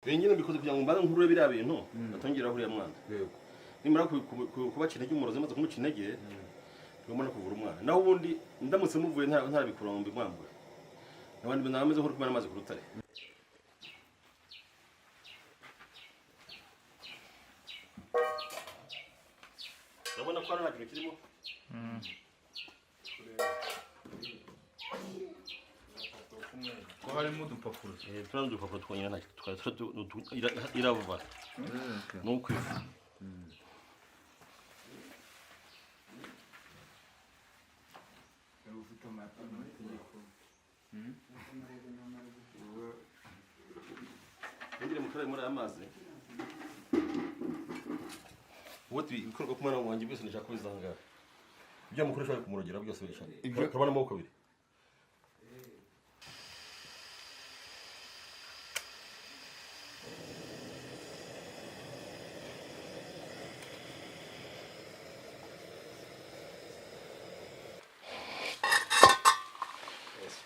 Nyine bikoze kugira ngo mbanze nkurure biriya bintu atongera huriya mwana. Yego. Nimara kubaca intege umurozi maze kumuca intege ngomba no kuvura umwana. Naho ubundi ndamutse muvuye ntarabikura mu mbimwambura. Nabandi nameze nko kumara amazi ku rutare. Urabona ko nta kintu kirimo? Ko harimo udupapuro. Turano udupapuro twonyine nta irava. Nuko ifu. Ngire mukore muri amazi. Woti ikorwa kumana wanjye byose nishaka kubizanga. Ibyo mukoresha kumurogera byose birashaka. Ibyo kabana amaboko abiri.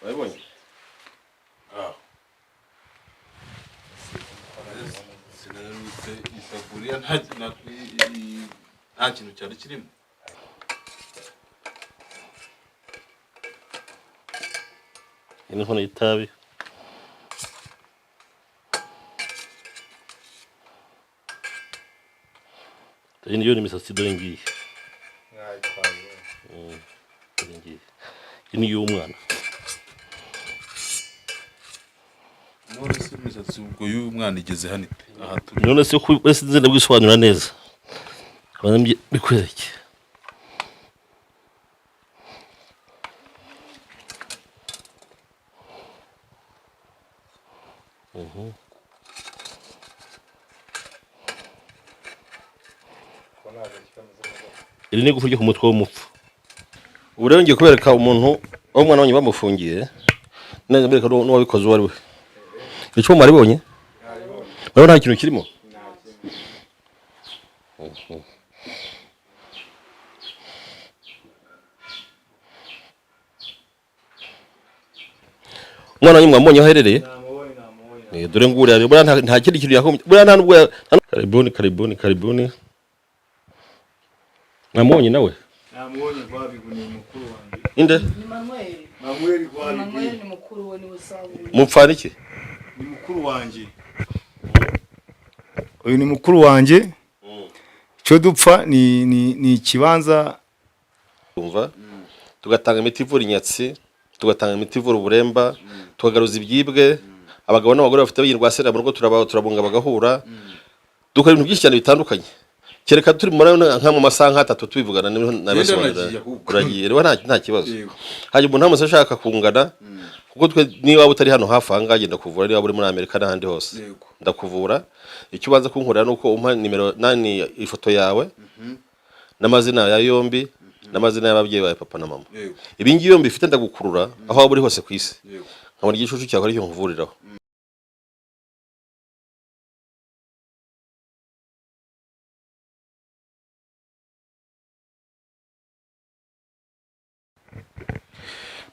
Wabonye? Sinarutse isafuriya nta kintu cyari kirimo. Ini nkono y'itabi. Iyi yo ni imisatsi dore ngiye. Dore ngiye. Iyi ni y'umwana. None se imisatsi ubwo y'umwana igeze hano aha turi. None se ko wese nzenda gwisobanura neza. Abana bikwereke. Iri ni gufuryo ku mutwe w'umupfu. Ubu rero ngiye kubereka umuntu aho umwana wanyu bamufungiye neza bereka no wabikoze wari we. Icyo mwari bonye? Urabona nta kintu kirimo? Umwana wanyu mwambonye aho aherereye? Dore nguri ari bura nta kindi kintu yakomye. Bura nta nubwo karibuni. Mwambonye nawe? Namubonye babiguniye mukuru wanjye. Inde? Ni Manuel. Manuel ni mukuru we ni usabu. Mupfana iki? Ni mukuru wanjye. Uyu ni mukuru wanjye. Cyo dupfa ni ikibanza umva tugatanga imiti ivura inyatsi, tugatanga imiti ivura uburemba, tukagaruza ibyibwe, abagabo n'abagore bafite bayirwasira mu rugo turabunga bagahura. Dukora ibintu byinshi cyane bitandukanye. Kereka turi muri nka mu masaha 3 tubivugana n'abasobanurira. Uragiye rero nta kibazo. Haje umuntu amase ashaka kungana kuko twe niba utari hano hafi anga agenda kuvura niba uri muri Amerika n'ahandi hose. Ndakuvura. Icyo ubanza kunkorera nuko umpa nimero 8 ifoto yawe n'amazina ya yombi n'amazina y'ababyeyi bawe papa na mama. Ibi ngiyo yombi ifite ndagukurura aho waba uri hose ku isi. Nkabona igishucu cyawe ari cyo nkuvuriraho.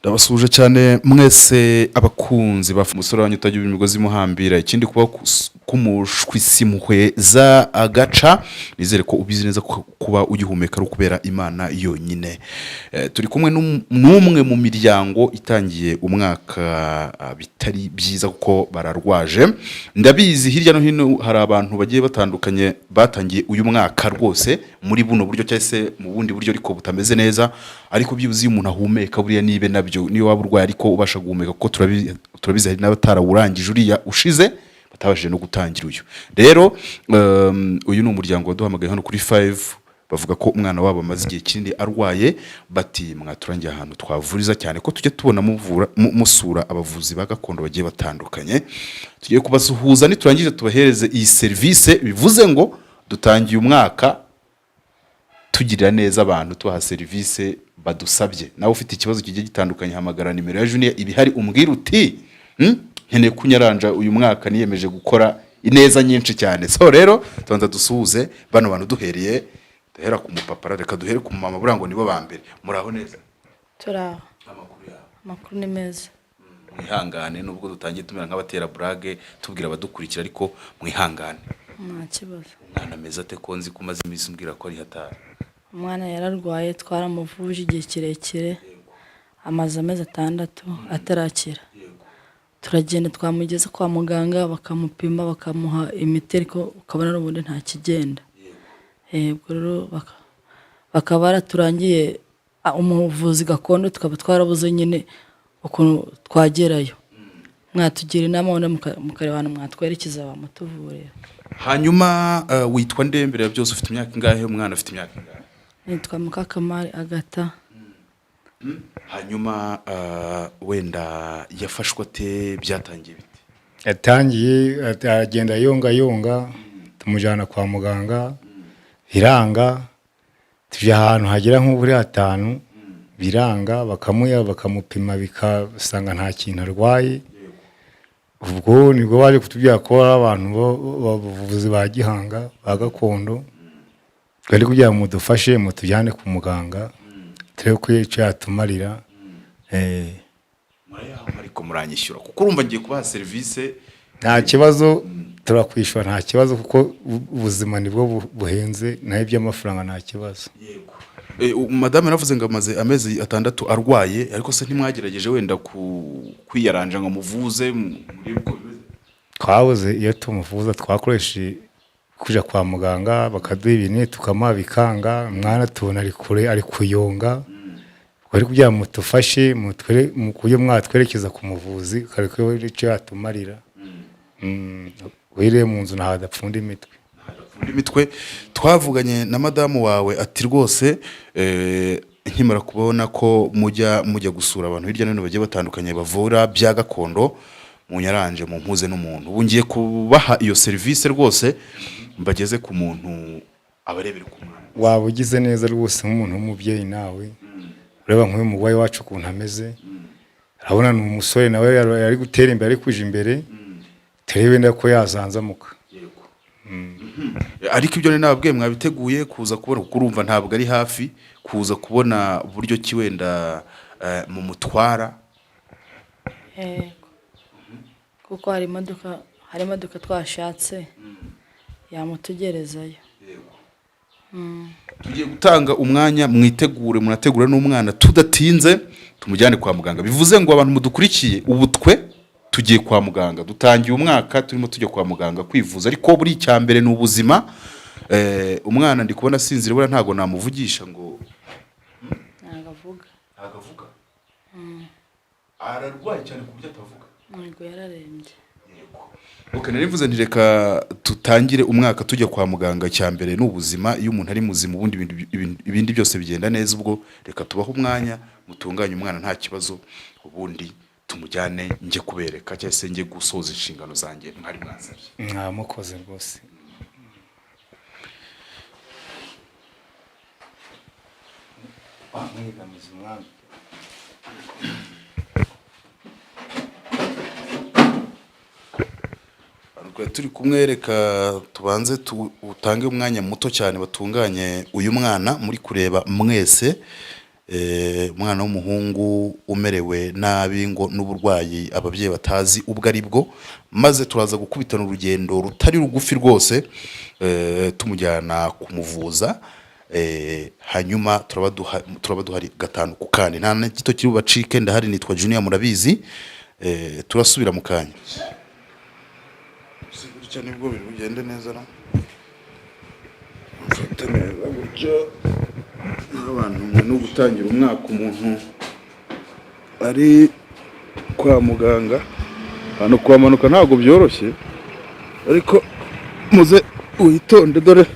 Ndabasuje cyane mwese abakunzi ba umusore wanyu utagira imigozi muhambira ikindi kuba kumushwisimuhwe za agaca nizere ko ubizi neza kuba ugihumeka ari kubera Imana yonyine. Turi kumwe n'umwe mu miryango itangiye umwaka bitari byiza kuko bararwaje. Ndabizi hirya no hino hari abantu bagiye batandukanye batangiye uyu mwaka rwose muri buno buryo cyase mu bundi buryo ariko butameze neza, ariko byibuze umuntu ahumeka buriya nibe nabyo niyo waba urwaye ariko ubasha guhumeka kuko turabizi hari n'abatarawurangije uriya ushize batabashije no gutangira uyu. Rero uyu ni umuryango waduhamagaye hano kuri 5 bavuga ko umwana wabo amaze igihe kindi arwaye, bati mwaturangiye ahantu twavuriza cyane ko tujye tubona musura abavuzi ba gakondo bagiye batandukanye. Tugiye kubasuhuza niturangije tubahereze iyi service, bivuze ngo dutangiye umwaka tugirira neza abantu tuha service badusabye. Nawe ufite ikibazo kigiye gitandukanye hamagara nimero ya Junior ibihari umbwira uti nkeneye kunyaranja uyu mwaka niyemeje gukora ineza nyinshi cyane. So rero tubanza dusuhuze bano bantu duhereye duhera ku mupapa, reka duhere ku mama burango nibo ba mbere. Muraho neza? Turaho. Amakuru yawe? Amakuru ni meza. mwihangane nubwo dutangiye tumera nk'abatera burage tubwira abadukurikira ariko mwihangane. nta kibazo. Umwana ameze ate ko nzi ko umaze iminsi umbwira ko ari hatari? Umwana yararwaye twaramuvuje igihe kirekire, amaze amezi 6 atarakira. Turagenda twamugeza kwa muganga bakamupima bakamuha imiti ariko ukabona n'ubundi nta kigenda. Ubwo rero bakaba baraturangiye umuvuzi gakondo, tukaba twarabuze nyine ukuntu twagerayo. Mwatugira inama wone mukarebana mwatwerekeza bamutuvurira. Hanyuma witwa nde mbere ya byose, ufite imyaka ingahe? Umwana afite imyaka ingahe? Nitwa Mukakamari Agata. Hanyuma wenda yafashwe ate, byatangiye bite? Yatangiye agenda yonga tumujana kwa muganga biranga, tuje ahantu hagera nk'uburi 5 biranga, bakamupima bikasanga nta kintu arwaye. Ubwo nibwo baje kutubwira ko abantu bavuzi ba Gihanga ba gakondo twari kugira ngo dufashe mutujyane ku muganga turebe ko icyo yatumarira. Ariko muranyishyura kuko urumva ngiye kubaha service. Nta kibazo, turakwishura nta kibazo kuko ubuzima nibwo buhenze, naho iby'amafaranga nta kibazo. Madame yaravuze ngo amaze amezi 6 arwaye, ariko se ntimwagerageje wenda kwiyaranja ngo muvuze muri uko bimeze? Twabuze iyo tumuvuza twakoreshe kuja kwa muganga bakaduha ibintu tukama bikanga, mwana tubona ari kure ari kuyonga. Kwari kugira mutufashe mukuye mwatwerekeza ku muvuzi kariko icyo yatumarira. Wire mu nzu nahadapfunda imitwe. Twavuganye na madamu wawe ati rwose nkimara kubona ko mujya gusura abantu hirya no hino bagiye batandukanye bavura bya gakondo, munyaranje mu mpuze n'umuntu. Ubu ngiye kubaha iyo service rwose mbageze ku muntu abarebera ku mwana. Waba ugize neza rwose nk'umuntu w'umubyeyi nawe. Ureba nk'uyu mugwayi wacu ukuntu ameze, urabona ni umusore nawe yari gutera imbere, ari kuje imbere, turebe nda ko yazanzamuka. Ariko ibyo ni nababwiye mwabiteguye kuza kubona, kuko urumva ntabwo ari hafi kuza kubona uburyo ki wenda mu mutwara. Kuko hari imodoka twashatse yamutegerezayo. Tugiye gutanga umwanya, mwitegure munategura n'umwana tudatinze tumujyane kwa muganga. Bivuze ngo abantu mudukurikiye ubu twe tugiye kwa muganga, dutangiye umwaka turimo tujya kwa muganga kwivuza, ariko buri cyambere ni ubuzima. Umwana ndi kubona sinzira, bura ntago namuvugisha ngo nagavuga. Ararwaye cyane ku buryo atavuga. Ngo yararembye. Okay, narivuze nti reka tutangire umwaka tujya kwa muganga. Cyambere ni ubuzima, iyo umuntu ari muzima ubundi ibindi byose bigenda neza. Ubwo reka tubaho umwanya mutunganye umwana nta kibazo, ubundi tumujyane njye kubereka cyangwa se njye gusoza inshingano zanjye mwari mwansabye. Mwamukoze rwose. Mwigamiza umwana. Turi kumwereka, tubanze tutange umwanya muto cyane batunganye uyu mwana muri kureba mwese. Umwana w'umuhungu umerewe nabi ngo n'uburwayi ababyeyi batazi ubwo ari bwo, maze turaza gukubitana urugendo rutari rugufi rwose tumujyana kumuvuza. Hanyuma turaba duhari 5 ku kandi, nta na gito kiri bubacike. Ndahari, nitwa Junior murabizi. Turasubira mu kanya cyane bwo bigende neza na mfataneza gutyo abantu no gutangira umwaka umuntu ari kwa muganga. Hano kwamanuka ntago byoroshye, ariko muze uyitonde. Dore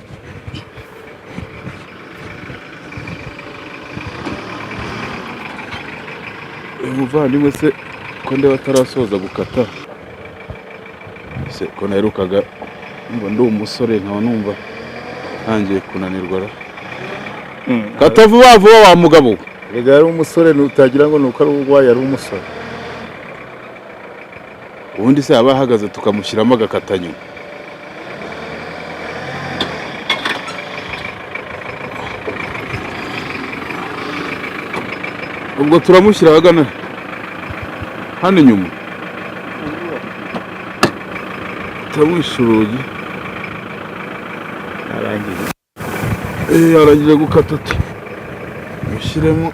umuvandimwe se ko ndeba atarasoza gukata se ko naherukaga ngo ndi umusore nkaba numva ntangiye kunanirwa. Kata vuba vuba wa mugabo. Rega yari umusore nutagira ngo nuko ari ubugwayi, yari umusore. Ubundi se abahagaze tukamushyiramo agakatanyo. Ubwo turamushyira hagana hano inyuma tamwisha urugi arangije gukata ati mushyiremo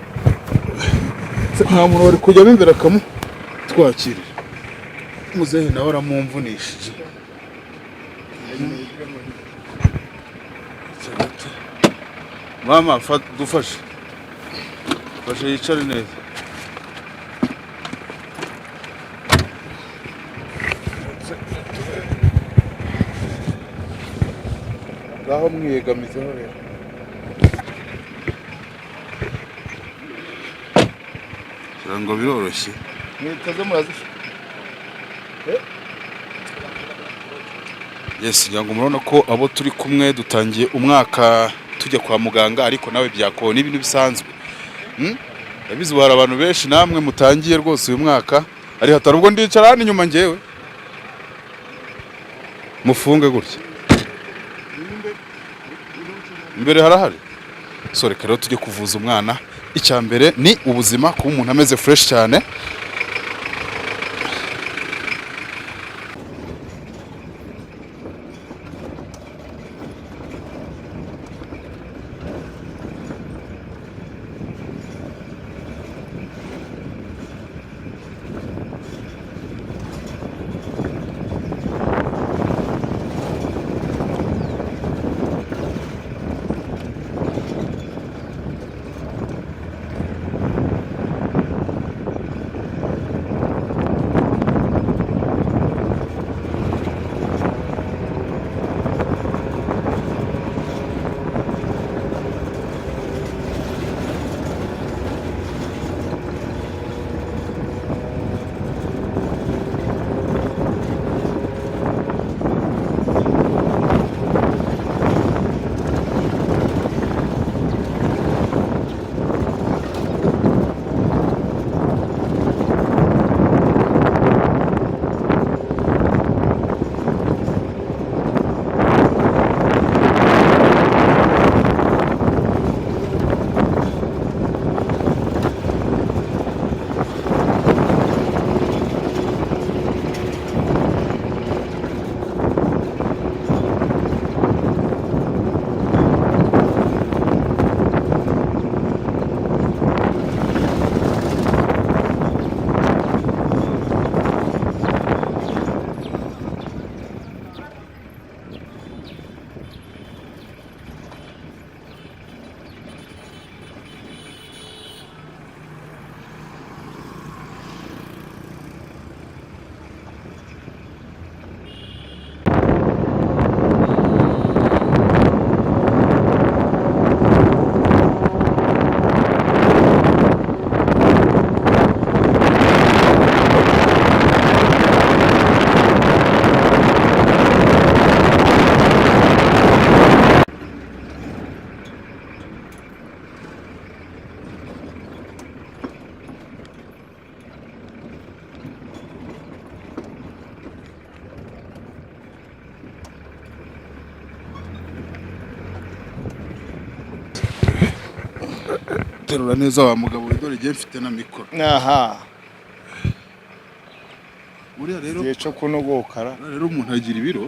nta muntu wari kujyamo imbere akamutwakirira muzehe nawe aramumvunishije mama dufashe yicare neza ngaho mwiyegamizeho rero kugira ngo biroroshye mwitaze murazifite yes ngira ngo murabona ko abo turi kumwe dutangiye umwaka tujya kwa muganga ariko nawe byakubona n'ibintu bisanzwe yabize hari abantu benshi namwe mutangiye rwose uyu mwaka ari hatari ubwo ndicara hano inyuma ngewe mufunge gutya imbere harahari so reka rero tujye kuvuza umwana icya mbere ni ubuzima kuba umuntu ameze fresh cyane terura neza wa mugabo we dore giye mfite na mikoro aha uriya rero giye cyo kunogokara rero umuntu agira ibiro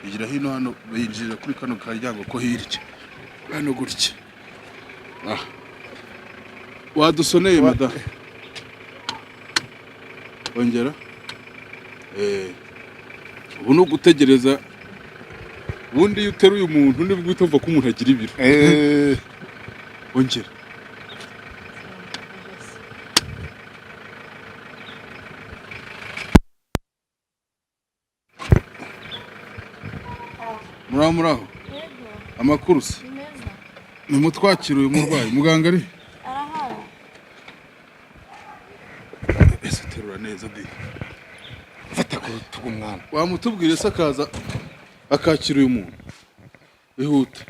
igira hano bayinjira kuri kano karyango ko hirya hano gutya wadusoneye mada ongera ubu no gutegereza ubundi uteruye umuntu nibwo utumva ko umuntu agira ibiro ongera muraho amakuru se ni mutwakira uyu murwayi muganga ari arahari ese terura neza di fata ku rutugu umwana wamutubwire se akaza akakira uyu muntu ihute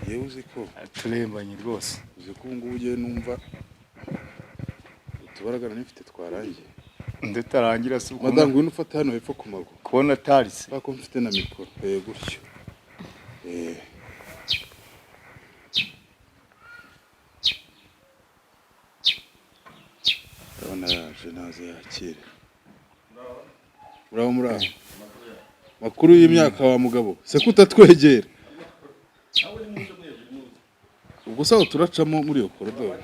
yewe uzi ko turembanye rwose uzi ko ngubu ugiye numva utubaragana n'ifite twarangiye ndetarangira se madame ngwino ufata hano hepfo ku maguru kubona tarise bako mfite na mikoro gutyo maze yakire. Muraho muraho. Makuru y'imyaka wa mugabo. Se kutatwegera. Ubwo saho turacamo muri iyo koridoro.